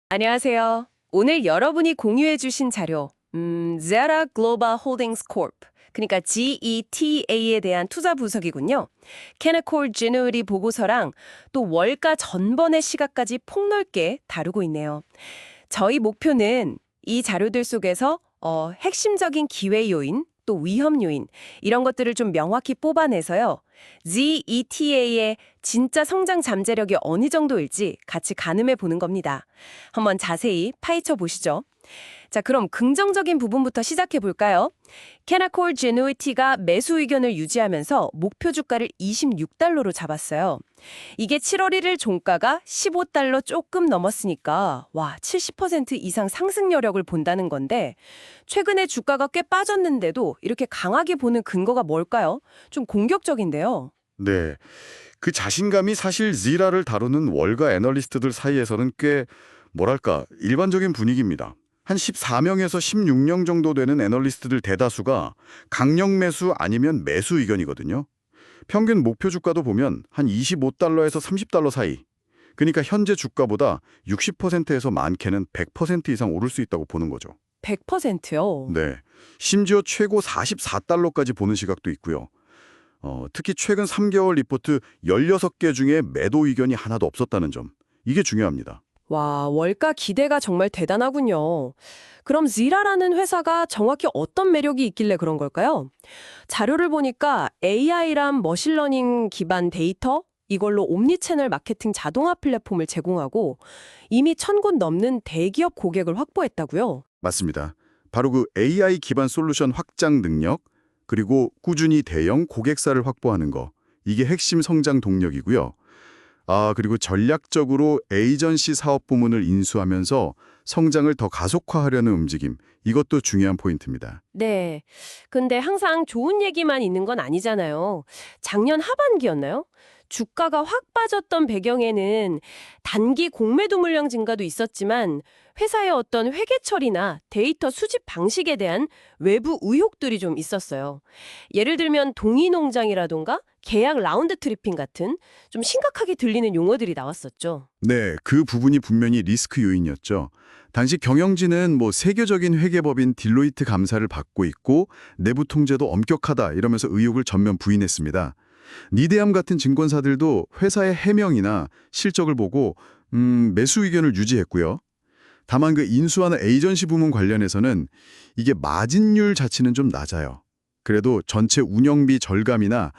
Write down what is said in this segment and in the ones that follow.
안녕하세요. 오늘 여러분이 공유해 주신 자료, Zeta Global Holdings Corp. 그러니까 GETA에 대한 투자 분석이군요. Canaccord Genuity 보고서랑 또 월가 전번의 시각까지 폭넓게 다루고 있네요. 저희 목표는 이 자료들 속에서 핵심적인 기회 요인, 또 위험 요인 이런 것들을 좀 명확히 뽑아내서요. ZETA의 진짜 성장 잠재력이 어느 정도일지 같이 가늠해 보는 겁니다. 한번 자세히 파헤쳐 보시죠. 자, 그럼 긍정적인 부분부터 시작해 볼까요? 캐나콜 제누이티가 매수 의견을 유지하면서 목표 주가를 26달러로 잡았어요. 이게 7월 1일 종가가 15달러 조금 넘었으니까 70% 이상 상승 여력을 본다는 건데 최근에 주가가 꽤 빠졌는데도 이렇게 강하게 보는 근거가 뭘까요? 좀 공격적인데요. 네, 그 자신감이 사실 지라를 다루는 월가 애널리스트들 사이에서는 꽤 뭐랄까 일반적인 분위기입니다. 한 14명에서 16명 정도 되는 애널리스트들 대다수가 강력 매수 아니면 매수 의견이거든요. 평균 목표 주가도 보면 한 25달러에서 30달러 사이. 그러니까 현재 주가보다 60%에서 많게는 100% 이상 오를 수 있다고 보는 거죠. 100%요. 네, 심지어 최고 44달러까지 보는 시각도 있고요. 특히 최근 3개월 리포트 16개 중에 매도 의견이 하나도 없었다는 점. 이게 중요합니다. 와, 월가 기대가 정말 대단하군요. 그럼 지라라는 회사가 정확히 어떤 매력이 있길래 그런 걸까요? 자료를 보니까 AI랑 머신러닝 기반 데이터? 이걸로 옴니채널 마케팅 자동화 플랫폼을 제공하고 이미 1,000곳 넘는 대기업 고객을 확보했다고요? 맞습니다. 바로 그 AI 기반 솔루션 확장 능력, 그리고 꾸준히 대형 고객사를 확보하는 거. 이게 핵심 성장 동력이고요. 그리고 전략적으로 에이전시 사업 부문을 인수하면서 성장을 더 가속화하려는 움직임. 이것도 중요한 포인트입니다. 네. 근데 항상 좋은 얘기만 있는 건 아니잖아요. 작년 하반기였나요? 주가가 확 빠졌던 배경에는 단기 공매도 물량 증가도 있었지만 회사의 어떤 회계 처리나 데이터 수집 방식에 대한 외부 의혹들이 좀 있었어요. 예를 들면 동의농장이라던가 계약 라운드 트리핑 같은 좀 심각하게 들리는 용어들이 나왔었죠. 네, 그 부분이 분명히 리스크 요인이었죠. 당시 경영진은 세계적인 회계법인 딜로이트 감사를 받고 있고 내부 통제도 엄격하다 이러면서 의혹을 전면 부인했습니다. 니데암 같은 증권사들도 회사의 해명이나 실적을 보고 매수 의견을 유지했고요. 다만 그 인수하는 에이전시 부문 관련해서는 이게 마진율 자체는 좀 낮아요. 그래도 전체 운영비 절감이나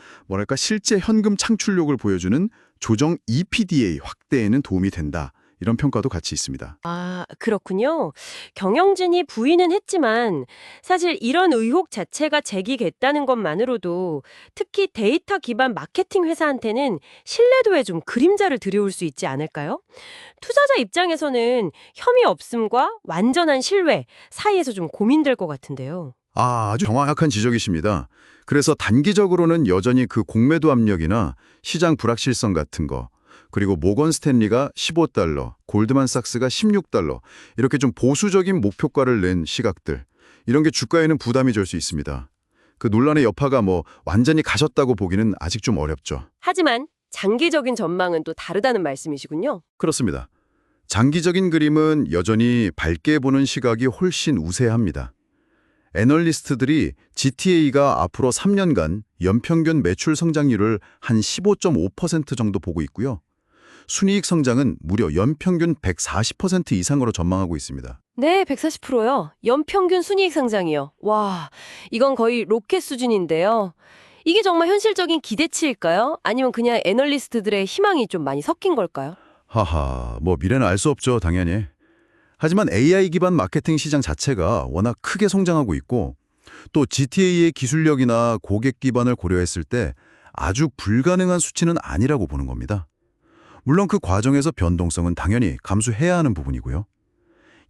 실제 현금 창출력을 보여주는 조정 EBITDA 확대에는 도움이 된다. 이런 평가도 같이 있습니다. 아, 그렇군요. 경영진이 부인은 했지만 사실 이런 의혹 자체가 제기됐다는 것만으로도 특히 데이터 기반 마케팅 회사한테는 신뢰도에 좀 그림자를 들여올 수 있지 않을까요? 투자자 입장에서는 혐의 없음과 완전한 신뢰 사이에서 좀 고민될 것 같은데요. 아주 정확한 지적이십니다. 그래서 단기적으로는 여전히 그 공매도 압력이나 시장 불확실성 같은 거, 그리고 모건 스탠리가 15달러, 골드만삭스가 16달러, 이렇게 좀 보수적인 목표가를 낸 시각들, 이런 게 주가에는 부담이 줄 수 있습니다. 그 논란의 여파가 완전히 가셨다고 보기는 아직 좀 어렵죠. 하지만 장기적인 전망은 또 다르다는 말씀이시군요. 그렇습니다. 장기적인 그림은 여전히 밝게 보는 시각이 훨씬 우세합니다. 애널리스트들이 GTA가 앞으로 3년간 연평균 매출 성장률을 한 15.5% 정도 보고 있고요. 순이익 성장은 무려 연평균 140% 이상으로 전망하고 있습니다. 네, 140%요. 연평균 순이익 상장이요. 와, 이건 거의 로켓 수준인데요. 이게 정말 현실적인 기대치일까요? 아니면 그냥 애널리스트들의 희망이 좀 많이 섞인 걸까요? 하하, 미래는 알 수 없죠, 당연히. 하지만 AI 기반 마케팅 시장 자체가 워낙 크게 성장하고 있고 또 GTA의 기술력이나 고객 기반을 고려했을 때 아주 불가능한 수치는 아니라고 보는 겁니다. 물론 그 과정에서 변동성은 당연히 감수해야 하는 부분이고요.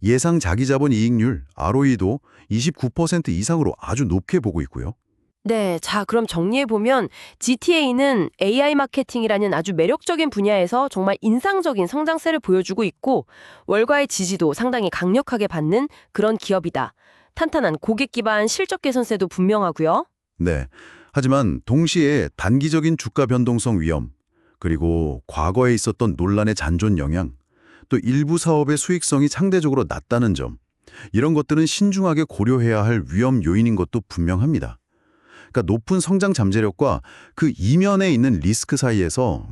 예상 자기자본 이익률, ROE도 29% 이상으로 아주 높게 보고 있고요. 네, 자, 그럼 정리해보면 GTA는 AI 마케팅이라는 아주 매력적인 분야에서 정말 인상적인 성장세를 보여주고 있고 월가의 지지도 상당히 강력하게 받는 그런 기업이다. 탄탄한 고객 기반 실적 개선세도 분명하고요. 네. 하지만 동시에 단기적인 주가 변동성 위험, 그리고 과거에 있었던 논란의 잔존 영향, 또 일부 사업의 수익성이 상대적으로 낮다는 점, 이런 것들은 신중하게 고려해야 할 위험 요인인 것도 분명합니다. 그러니까 높은 성장 잠재력과 그 이면에 있는 리스크 사이에서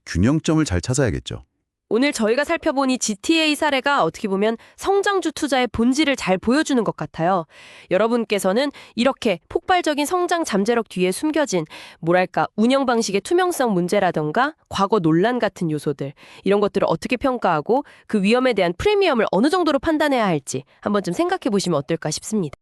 균형점을 잘 찾아야겠죠. 오늘 저희가 살펴본 이 GTA 사례가 어떻게 보면 성장주 투자의 본질을 잘 보여주는 것 같아요. 여러분께서는 이렇게 폭발적인 성장 잠재력 뒤에 숨겨진 뭐랄까 운영 방식의 투명성 문제라던가 과거 논란 같은 요소들, 이런 것들을 어떻게 평가하고 그 위험에 대한 프리미엄을 어느 정도로 판단해야 할지 한번 좀 생각해 보시면 어떨까 싶습니다.